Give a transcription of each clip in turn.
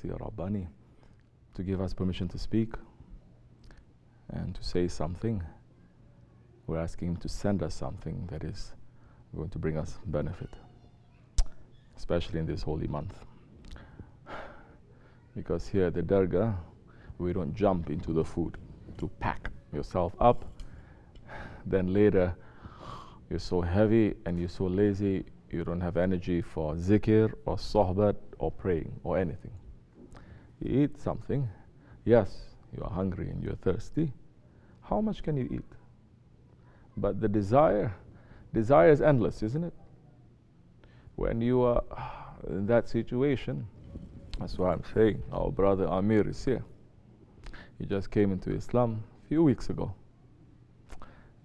Excellency Rabbani, to give us permission to speak and to say something. We're asking him to send us something that is going to bring us benefit, especially in this holy month. Because here at the Dergah, we don't jump into the food to pack yourself up. Then later, you're so heavy and you're so lazy, you don't have energy for zikr or sohbat or praying or anything. You eat something. Yes, you are hungry and you're thirsty. How much can you eat? But the desire is endless, isn't it? When you are in that situation, that's why I'm saying our brother Amir is here. He just came into Islam a few weeks ago.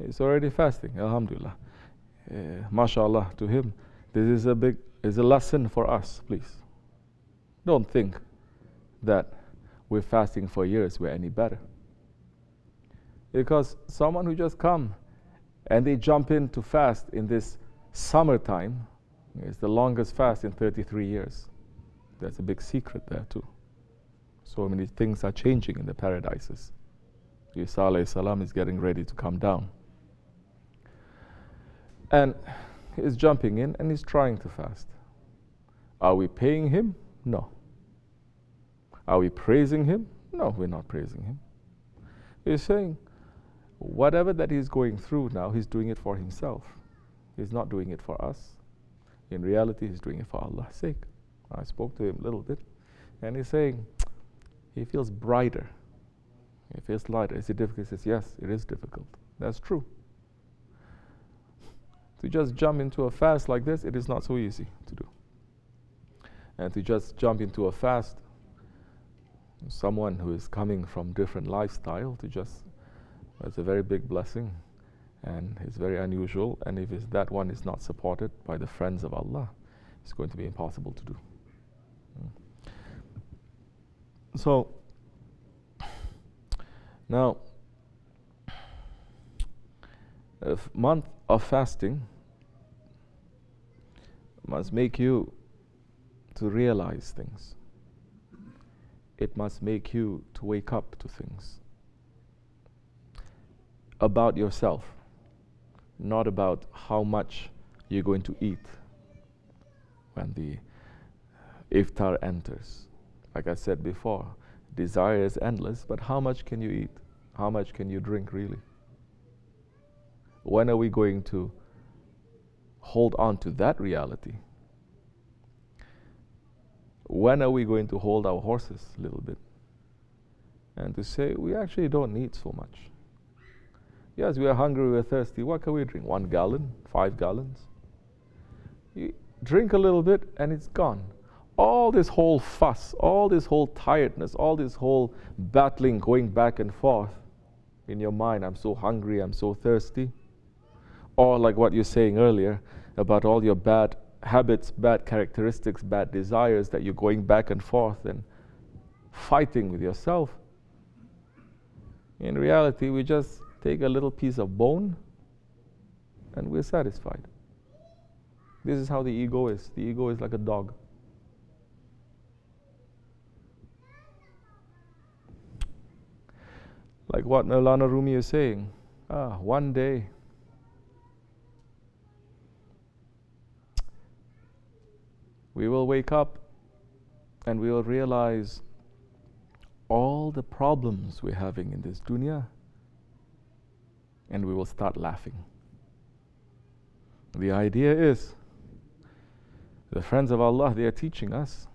He's already fasting, alhamdulillah. MashaAllah to him. This is a lesson for us, please. Don't think that we're fasting for years, we're any better. Because someone who just come and they jump in to fast in this summertime, it's the longest fast in 33 years. There's a big secret there too. So many things are changing in the paradises. U.S.A alayhi salam is getting ready to come down. And he's jumping in and he's trying to fast. Are we paying him? No. Are we praising him? No, we're not praising him. He's saying, whatever that he's going through now, he's doing it for himself. He's not doing it for us. In reality, he's doing it for Allah's sake. I spoke to him a little bit, and he's saying, he feels brighter. He feels lighter. Is it difficult? He says, yes, it is difficult. That's true. To just jump into a fast like this, it is not so easy to do. And to just jump into a fast, someone who is coming from different lifestyle, it's a very big blessing, and it's very unusual. And if that one is not supported by the friends of Allah, it's going to be impossible to do. So, now, a month of fasting must make you to realize things. It must make you to wake up to things about yourself, not about how much you're going to eat when the iftar enters. Like I said before, desire is endless, but how much can you eat? How much can you drink really? When are we going to hold on to that reality? When are we going to hold our horses a little bit and to say, we actually don't need so much? Yes, we are hungry, we are thirsty. What can we drink? 1 gallon, 5 gallons? You drink a little bit and it's gone. All this whole fuss, all this whole tiredness, all this whole battling, going back and forth in your mind, I'm so hungry, I'm so thirsty. Or like what you're saying earlier about all your bad habits, bad characteristics, bad desires that you're going back and forth and fighting with yourself. In reality, we just take a little piece of bone and we're satisfied. This is how the ego is. The ego is like a dog. Like what Maulana Rumi is saying, one day we will wake up and we will realize all the problems we're having in this dunya, and we will start laughing. The idea is, the friends of Allah, they are teaching us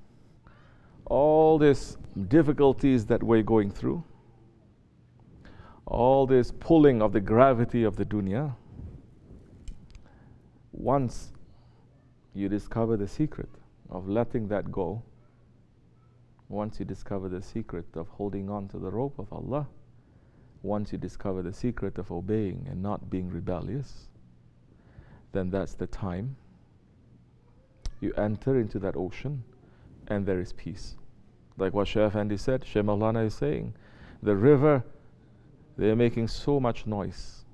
all these difficulties that we're going through, all this pulling of the gravity of the dunya. Once you discover the secret of letting that go, once you discover the secret of holding on to the rope of Allah, once you discover the secret of obeying and not being rebellious, then that's the time you enter into that ocean and there is peace. Like what Seyh Efendi said, Shaykh Maulana is saying, the river, they're making so much noise.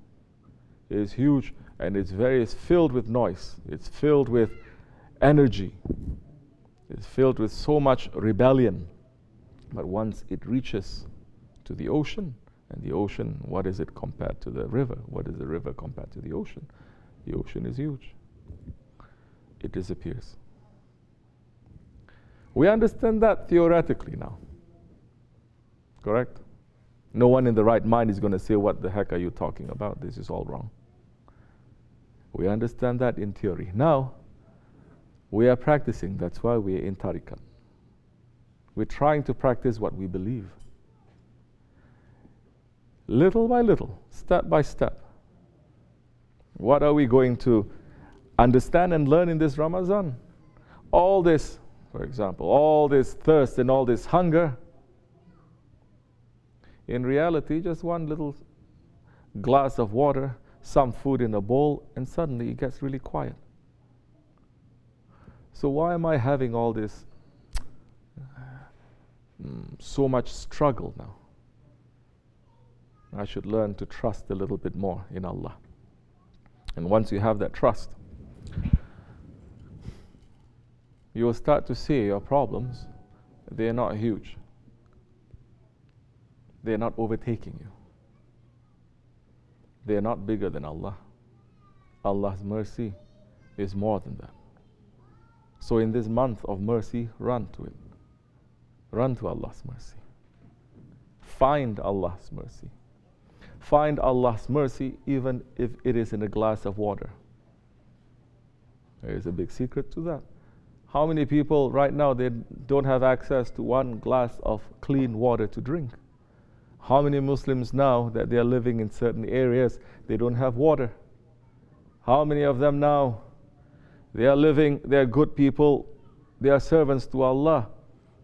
It is huge and it's filled with noise. It's filled with energy. It's filled with so much rebellion. But once it reaches to the ocean, and the ocean, what is it compared to the river? What is the river compared to the ocean? The ocean is huge. It disappears. We understand that theoretically now. Correct? No one in the right mind is going to say, what the heck are you talking about? This is all wrong. We understand that in theory. Now, we are practicing. That's why we are in tariqat. We're trying to practice what we believe. Little by little, step by step. What are we going to understand and learn in this Ramazan? All this, for example, all this thirst and all this hunger, in reality, just one little glass of water, some food in a bowl, and suddenly it gets really quiet. So why am I having all this, so much struggle now? I should learn to trust a little bit more in Allah. And once you have that trust, you will start to see your problems. They're not huge. They're not overtaking you. They're not bigger than Allah. Allah's mercy is more than that. So in this month of mercy, run to it. Run to Allah's mercy. Find Allah's mercy. Find Allah's mercy even if it is in a glass of water. There is a big secret to that. How many people right now, they don't have access to one glass of clean water to drink? How many Muslims now that they are living in certain areas, they don't have water? How many of them now, they are living, they are good people, they are servants to Allah,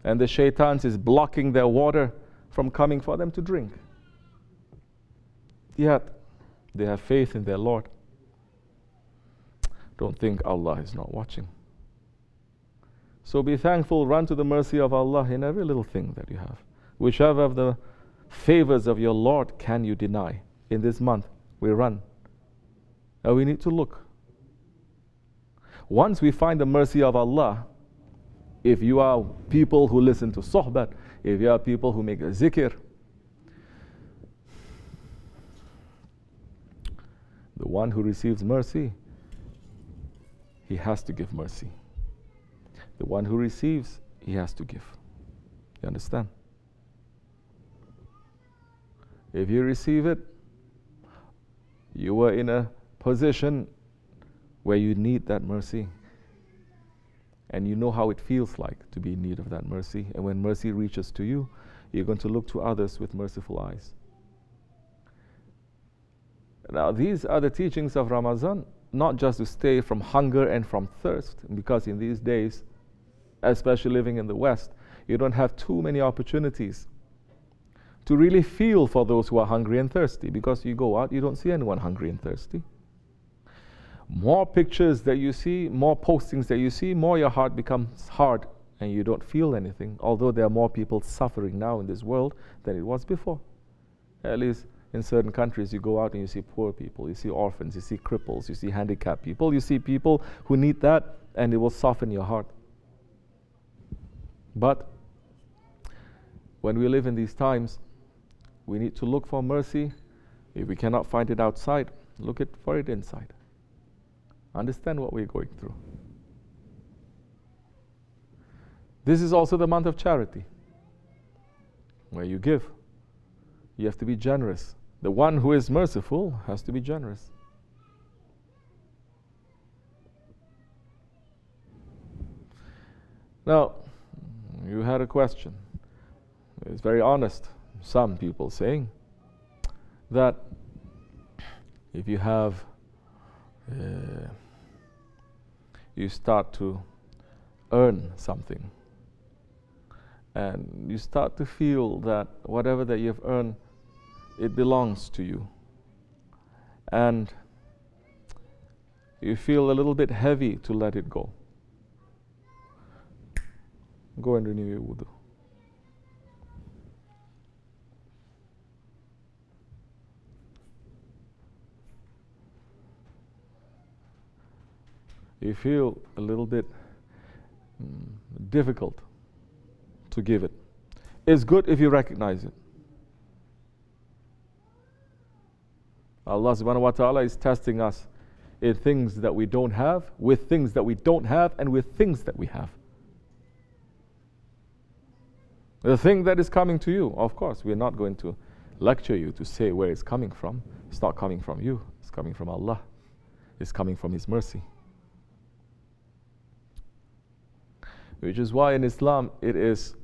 and the shaitans is blocking their water from coming for them to drink? Yet, they have faith in their Lord. Don't think Allah is not watching. So be thankful, run to the mercy of Allah in every little thing that you have. Whichever of the favors of your Lord can you deny? In this month, we run. And we need to look. Once we find the mercy of Allah, if you are people who listen to sohbat, if you are people who make a zikr, the one who receives mercy, he has to give mercy. The one who receives, he has to give. You understand? If you receive it, you are in a position where you need that mercy. And you know how it feels like to be in need of that mercy. And when mercy reaches to you, you're going to look to others with merciful eyes. Now, these are the teachings of Ramazan, not just to stay from hunger and from thirst, because in these days, especially living in the West, you don't have too many opportunities to really feel for those who are hungry and thirsty, because you go out, you don't see anyone hungry and thirsty. More pictures that you see, more postings that you see, more your heart becomes hard and you don't feel anything, although there are more people suffering now in this world than it was before. At least in certain countries, you go out and you see poor people, you see orphans, you see cripples, you see handicapped people, you see people who need that, and it will soften your heart. But when we live in these times, we need to look for mercy. If we cannot find it outside, look for it inside. Understand what we're going through. This is also the month of charity, where you give. You have to be generous. The one who is merciful has to be generous. Now, you had a question. It's very honest. Some people saying that if you have, you start to earn something, and you start to feel that whatever that you've earned, it belongs to you, and you feel a little bit heavy to let it go. Go and renew your wudu. You feel a little bit difficult to give it. is good if you recognize it. Allah subhanahu wa ta'ala is testing us in things that we don't have, with things that we don't have, and with things that we have. The thing that is coming to you, of course, we're not going to lecture you to say where it's coming from. It's not coming from you, it's coming from Allah. It's coming from His mercy. Which is why in Islam it is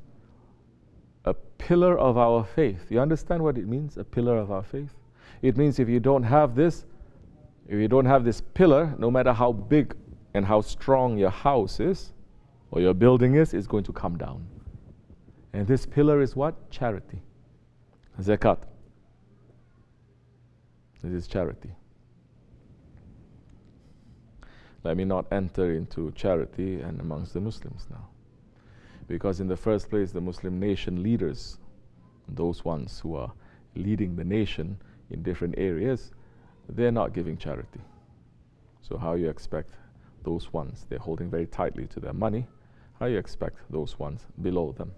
a pillar of our faith. You understand what it means, a pillar of our faith? It means if you don't have this pillar, no matter how big and how strong your house is or your building is, it's going to come down. And this pillar is what? Charity. Zakat. This is charity. Let me not enter into charity and amongst the Muslims now. Because in the first place, the Muslim nation leaders, those ones who are leading the nation in different areas, they're not giving charity. So how you expect those ones, they're holding very tightly to their money, how you expect those ones below them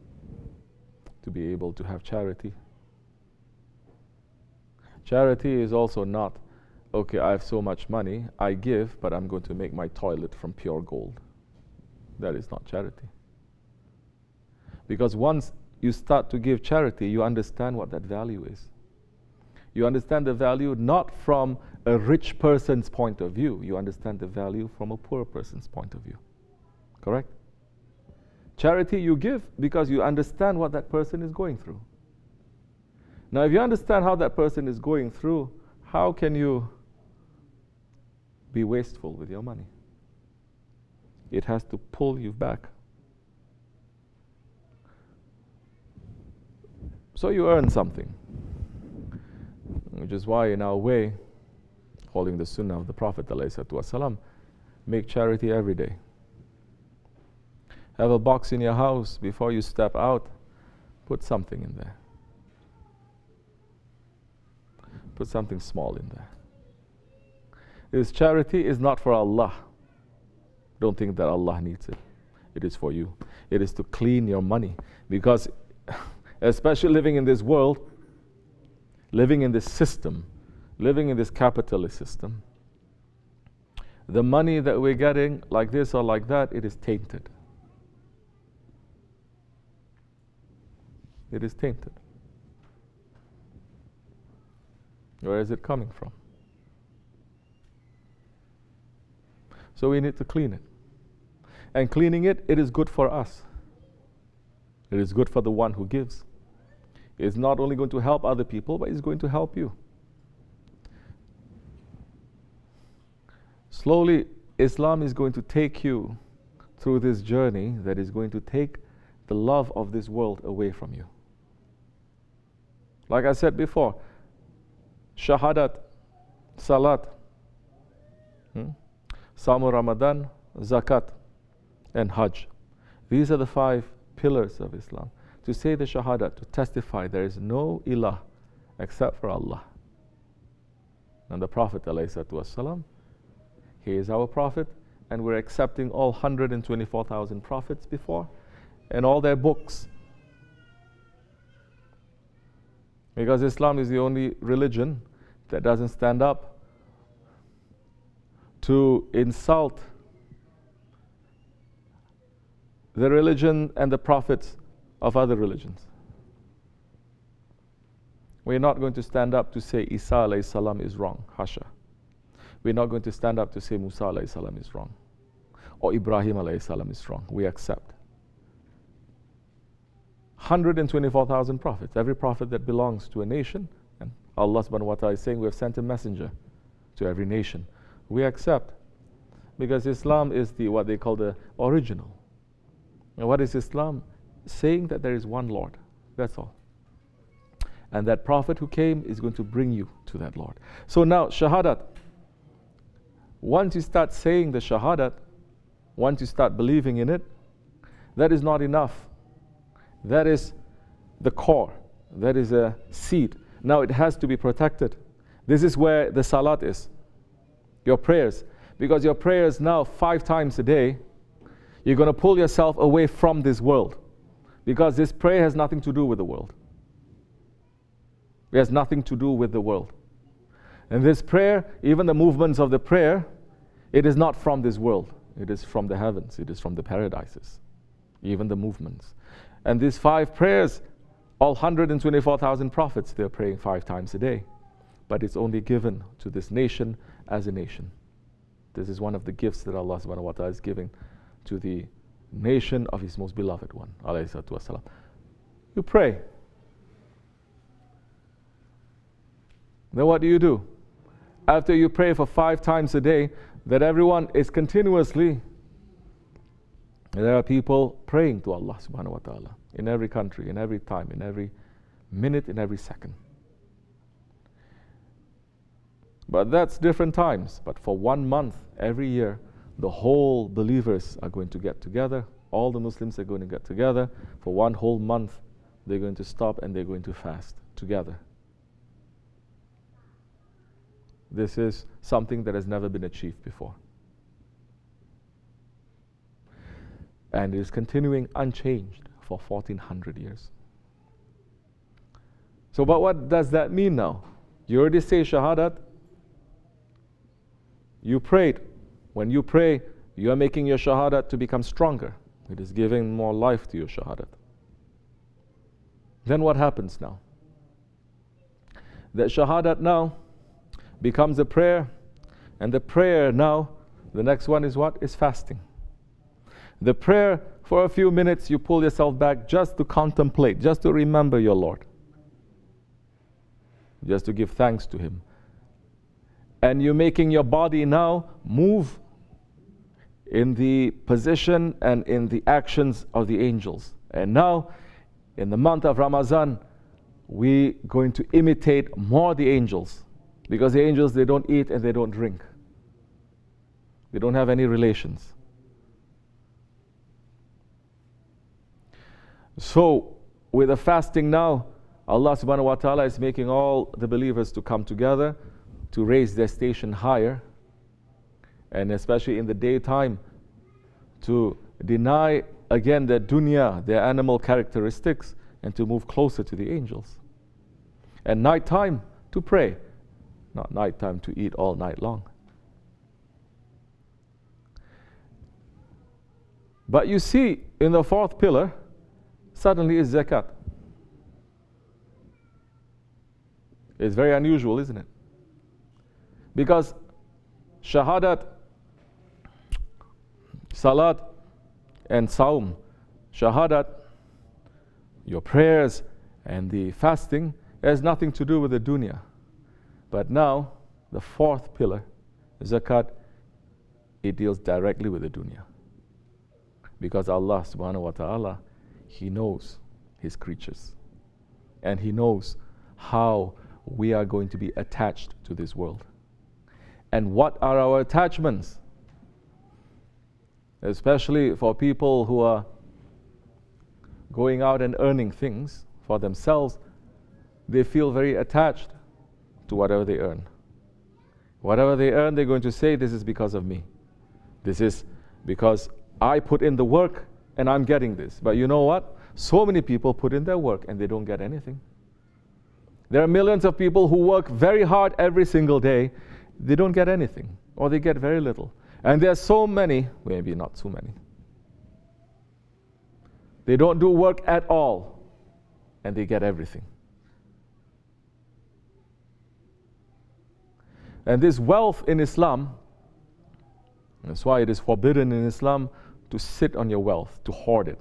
to be able to have charity? Charity is also not, okay, I have so much money, I give, but I'm going to make my toilet from pure gold. That is not charity. Because once you start to give charity, you understand what that value is. You understand the value not from a rich person's point of view. You understand the value from a poor person's point of view. Correct? Charity you give because you understand what that person is going through. Now, if you understand how that person is going through, how can you be wasteful with your money? It has to pull you back. So you earn something. Which is why in our way, following the sunnah of the Prophet ﷺ, make charity every day. Have a box in your house before you step out, put something in there. Put something small in there. This charity is not for Allah. Don't think that Allah needs it. It is for you. It is to clean your money. Because especially living in this world, living in this system, living in this capitalist system, the money that we're getting like this or like that, it is tainted. It is tainted. Where is it coming from? So we need to clean it. And cleaning it, it is good for us. It is good for the one who gives. It's not only going to help other people, but it's going to help you. Slowly, Islam is going to take you through this journey that is going to take the love of this world away from you. Like I said before, Shahadat, Salat, Samu Ramadan, Zakat, and Hajj. These are the 5 pillars of Islam. To say the Shahadat, to testify there is no ilah except for Allah. And the Prophet ﷺ, he is our Prophet, and we're accepting all 124,000 prophets before, and all their books. Because Islam is the only religion that doesn't stand up to insult the religion and the prophets of other religions. We're not going to stand up to say Isa alayhi salam is wrong, hasha. We're not going to stand up to say Musa alayhi salam is wrong, or Ibrahim alayhi salam is wrong. We accept 124,000 prophets, every prophet that belongs to a nation, and Allah subhanahu wa ta'ala is saying we have sent a messenger to every nation. We accept, because Islam is what they call the original. And what is Islam? Saying that there is one Lord, that's all. And that prophet who came is going to bring you to that Lord. So now, Shahadat, once you start saying the Shahadat, once you start believing in it, that is not enough. That is the core. That is a seed. Now it has to be protected. This is where the Salat is. Your prayers. Because your prayers now 5 times a day, you're going to pull yourself away from this world. Because this prayer has nothing to do with the world. It has nothing to do with the world. And this prayer, even the movements of the prayer, it is not from this world. It is from the heavens. It is from the paradises. Even the movements. And these 5 prayers, all 124,000 prophets, they're praying 5 times a day. But it's only given to this nation as a nation. This is one of the gifts that Allah subhanahu wa ta'ala is giving to the nation of His most beloved one, alayhi salatu wasalam. You pray. Then what do? After you pray for 5 times a day, that everyone is continuously, there are people praying to Allah subhanahu wa ta'ala in every country, in every time, in every minute, in every second. But that's different times. But for 1 month, every year, the whole believers are going to get together. All the Muslims are going to get together. For 1 whole month, they're going to stop and they're going to fast together. This is something that has never been achieved before. And it is continuing unchanged for 1400 years. So, but what does that mean now? You already say Shahadat. You prayed. When you pray, you are making your Shahadat to become stronger. It is giving more life to your Shahadat. Then what happens now? That Shahadat now becomes a prayer, and the prayer now, the next one is what? Is fasting. The prayer, for a few minutes, you pull yourself back just to contemplate, just to remember your Lord, just to give thanks to Him. And you're making your body now move in the position and in the actions of the angels. And now, in the month of Ramazan, we're going to imitate more the angels. Because the angels, they don't eat and they don't drink. They don't have any relations. So, with the fasting now, Allah subhanahu wa ta'ala is making all the believers to come together to raise their station higher. And especially in the daytime, to deny again their dunya, their animal characteristics, and to move closer to the angels. And nighttime, to pray. Not nighttime to eat all night long. But you see, in the 4th pillar, suddenly is zakat. It's very unusual, isn't it? Because Shahadat, Salat, and Saum, Shahadat, your prayers, and the fasting, has nothing to do with the dunya. But now, the 4th pillar, zakat, it deals directly with the dunya. Because Allah subhanahu wa ta'ala, He knows His creatures. And He knows how we are going to be attached to this world. And what are our attachments? Especially for people who are going out and earning things for themselves, they feel very attached to whatever they earn. Whatever they earn, they're going to say, this is because of me. This is because I put in the work and I'm getting this. But you know what? So many people put in their work and they don't get anything. There are millions of people who work very hard every single day. They don't get anything, or they get very little. And there are so many, maybe not so many, they don't do work at all and they get everything. And this wealth in Islam, that's why it is forbidden in Islam to sit on your wealth, to hoard it.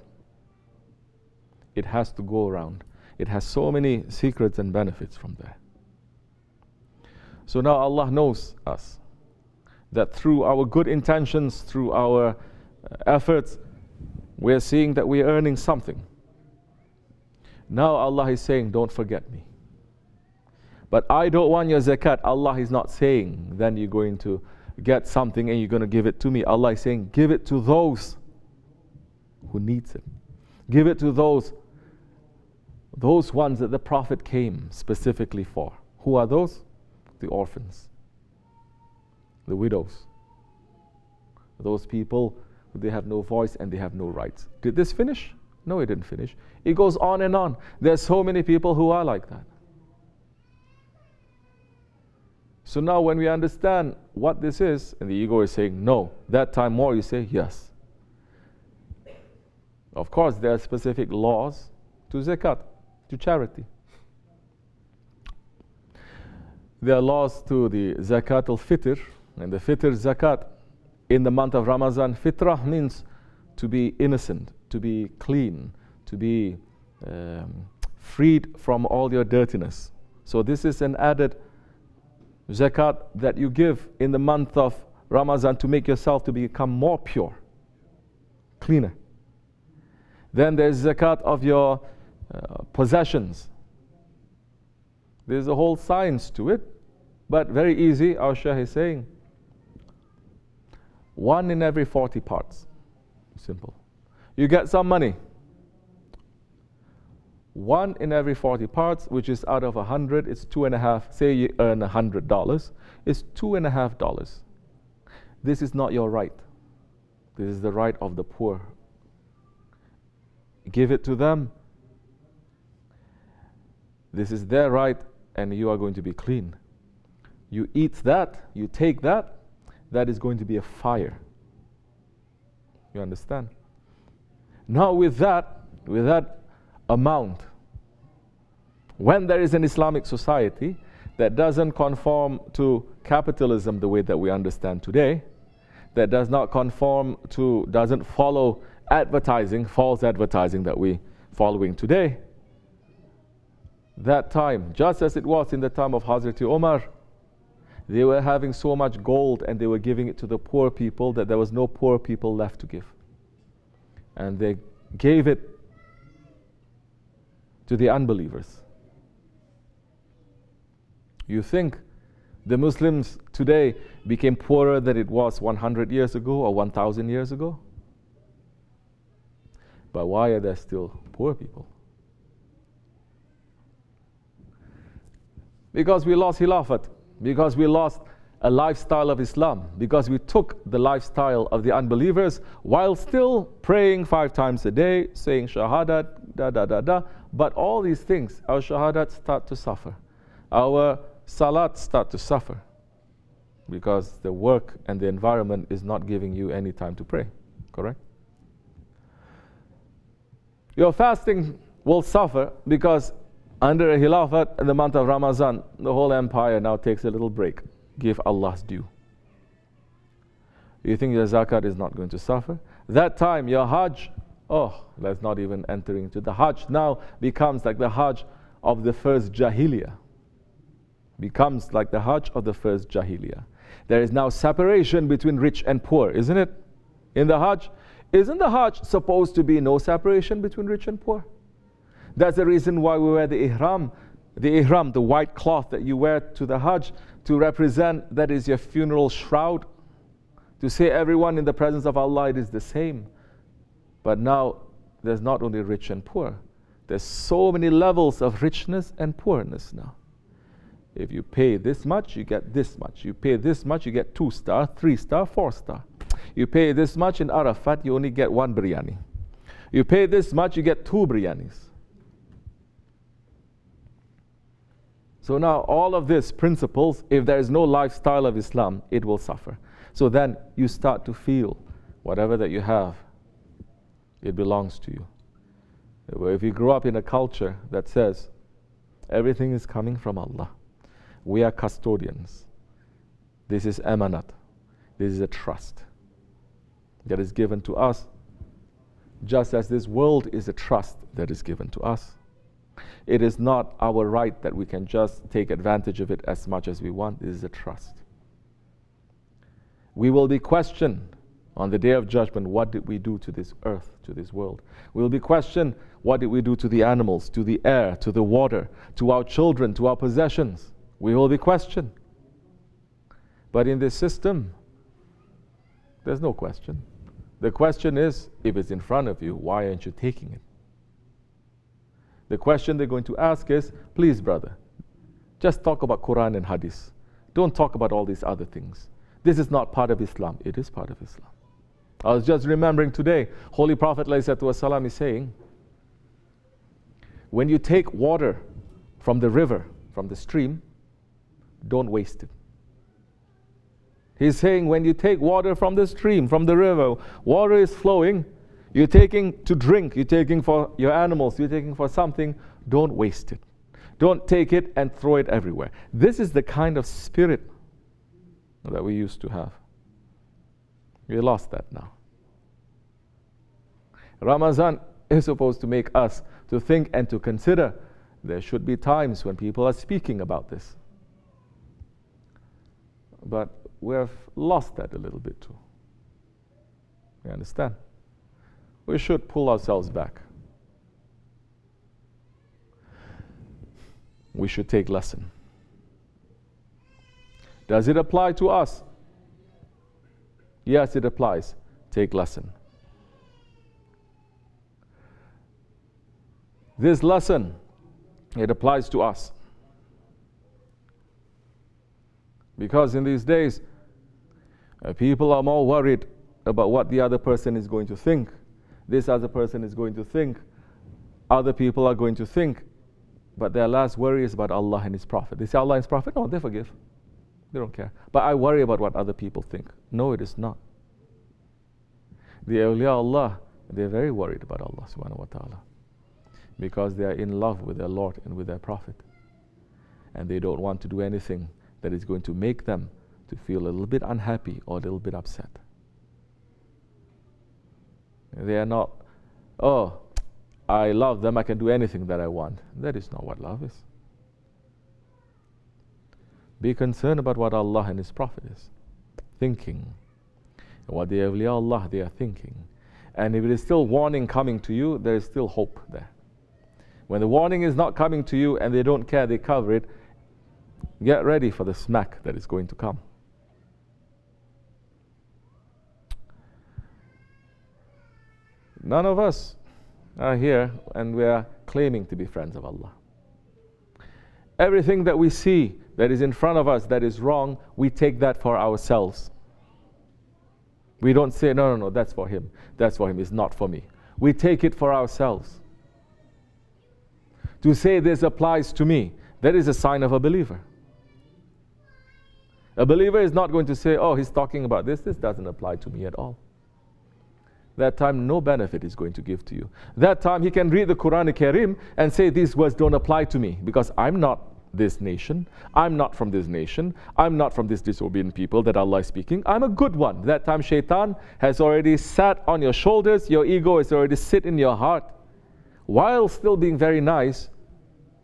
It has to go around. It has so many secrets and benefits from there. So now Allah knows us, that through our good intentions, through our efforts, we are seeing that we are earning something. Now Allah is saying, don't forget me. But I don't want your zakat. Allah is not saying, then you're going to get something and you're going to give it to me. Allah is saying, give it to those who needs it. Give it to those ones that the Prophet came specifically for. Who are those? The orphans, the widows, those people who they have no voice and they have no rights. Did this finish? No, he didn't finish. He goes on and on. There's so many people who are like that. So now when we understand what this is, and the ego is saying no, that time more you say yes. Of course, there are specific laws to zakat, to charity. There are laws to the zakat al-fitr, and the fitr zakat in the month of Ramazan. Fitrah means to be innocent, to be clean, to be freed from all your dirtiness. So this is an added zakat that you give in the month of Ramazan to make yourself to become more pure, cleaner. Then there's zakat of your possessions. There's a whole science to it, but very easy. Our Seyh is saying 1 in every 40 parts. Simple. You get some money. 1 in every 40 parts, which is out of 100, it's 2.5. Say you earn $100, it's $2.50. This is not your right. This is the right of the poor. Give it to them. This is their right, and you are going to be clean. You eat that, you take that, that is going to be a fire. You understand? Now with that amount, when there is an Islamic society that doesn't conform to capitalism the way that we understand today, that does not conform to, doesn't follow advertising, false advertising that we following today, that time, just as it was in the time of Hazrat Umar, they were having so much gold and they were giving it to the poor people that there was no poor people left to give. And they gave it to the unbelievers. You think the Muslims today became poorer than it was 100 years ago or 1,000 years ago? But why are there still poor people? Because we lost Khilafat, because we lost a lifestyle of Islam, because we took the lifestyle of the unbelievers while still praying 5 times a day, saying shahadat, but all these things, our shahadat start to suffer. Our salat start to suffer because the work and the environment is not giving you any time to pray, correct? Your fasting will suffer because under a Khilafat in the month of Ramazan, the whole empire now takes a little break. Give Allah's due. You think your zakat is not going to suffer? That time your Hajj, let's not even enter into the Hajj. Now becomes like the Hajj of the first Jahiliyyah. Becomes like the Hajj of the first Jahiliyyah. There is now separation between rich and poor, isn't it? In the Hajj, isn't the Hajj supposed to be no separation between rich and poor? That's the reason why we wear the ihram, the white cloth that you wear to the Hajj, to represent that is your funeral shroud, to say everyone in the presence of Allah it is the same. But now there's not only rich and poor, there's so many levels of richness and poorness now. If you pay this much, you get this much. You pay this much, you get 2 star, 3 star, 4 star. You pay this much in Arafat, you only get 1 biryani. You pay this much, you get 2 biryanis. So now all of these principles, if there is no lifestyle of Islam, it will suffer. So then you start to feel whatever that you have, it belongs to you. If you grow up in a culture that says everything is coming from Allah, we are custodians, this is amanat, this is a trust that is given to us, just as this world is a trust that is given to us. It is not our right that we can just take advantage of it as much as we want. This is a trust. We will be questioned on the day of judgment. What did we do to this earth, to this world? We will be questioned. What did we do to the animals, to the air, to the water, to our children, to our possessions? We will be questioned. But in this system, there's no question. The question is, if it's in front of you, why aren't you taking it? The question they're going to ask is, please brother, just talk about Quran and Hadith. Don't talk about all these other things. This is not part of Islam. It is part of Islam. I was just remembering today, Holy Prophet ﷺ is saying, when you take water from the river, from the stream, don't waste it. He's saying when you take water from the stream, from the river, water is flowing, you're taking to drink, you're taking for your animals, you're taking for something, don't waste it. Don't take it and throw it everywhere. This is the kind of spirit that we used to have. We lost that now. Ramazan is supposed to make us to think and to consider. There should be times when people are speaking about this. But we have lost that a little bit too. You understand? We should pull ourselves back. We should take lesson. Does it apply to us? Yes, it applies. Take lesson. This lesson, it applies to us. Because in these days, people are more worried about what the other person is going to think. This other person is going to think. Other people are going to think. But their last worry is about Allah and His Prophet. They say Allah and His Prophet, no, they forgive. They don't care. But I worry about what other people think. No, it is not. The awliya Allah, they're very worried about Allah subhanahu wa ta'ala. Because they are in love with their Lord and with their Prophet. And they don't want to do anything that is going to make them to feel a little bit unhappy or a little bit upset. They are not, oh, I love them, I can do anything that I want. That is not what love is. Be concerned about what Allah and His Prophet is thinking. And what the awliya Allah, they are thinking. And if it is still warning coming to you, there is still hope there. When the warning is not coming to you and they don't care, they cover it, get ready for the smack that is going to come. None of us are here and we are claiming to be friends of Allah. Everything that we see that is in front of us that is wrong, we take that for ourselves. We don't say, no, that's for him. That's for him, it's not for me. We take it for ourselves. To say this applies to me, that is a sign of a believer. A believer is not going to say, oh, he's talking about this doesn't apply to me at all. That time no benefit is going to give to you. That time he can read the Quran Karim and say these words don't apply to me because I'm not this nation, I'm not from this nation, I'm not from this disobedient people that Allah is speaking, I'm a good one. That time shaitan has already sat on your shoulders, your ego is already sit in your heart. While still being very nice,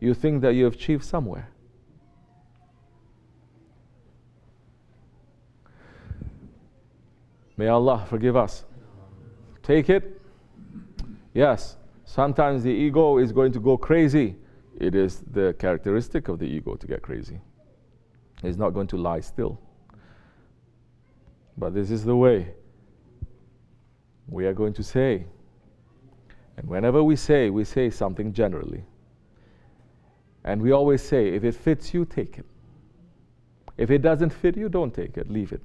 you think that you have achieved somewhere. May Allah forgive us. Take it. Yes, sometimes the ego is going to go crazy. It is the characteristic of the ego to get crazy. It's not going to lie still. But this is the way we are going to say. And whenever we say something generally. And we always say, if it fits you, take it. If it doesn't fit you, don't take it, leave it.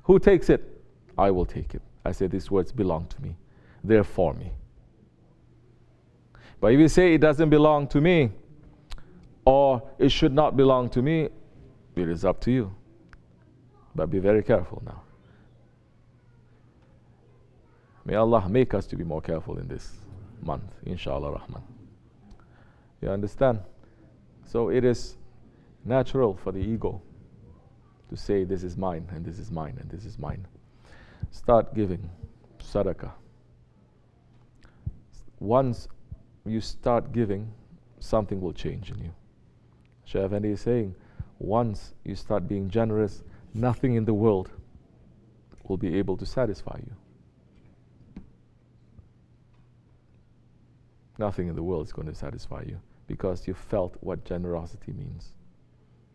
Who takes it? I will take it. I say these words belong to me. They're for me. But if you say it doesn't belong to me, or it should not belong to me, it is up to you. But be very careful now. May Allah make us to be more careful in this month, inshallah Rahman. You understand? So it is natural for the ego to say this is mine, and this is mine, and this is mine. Start giving sadaqah. Once you start giving, something will change in you. Seyh Efendi is saying, once you start being generous, nothing in the world will be able to satisfy you. Nothing in the world is going to satisfy you because you felt what generosity means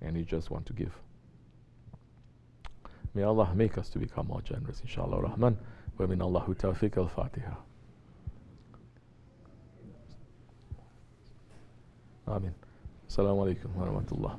and you just want to give. May Allah make us to become more generous, inshallah Rahman. Wa min Allahu tawfiq al-Fatiha. Amin. Assalamu alaikum wa rahmatullah.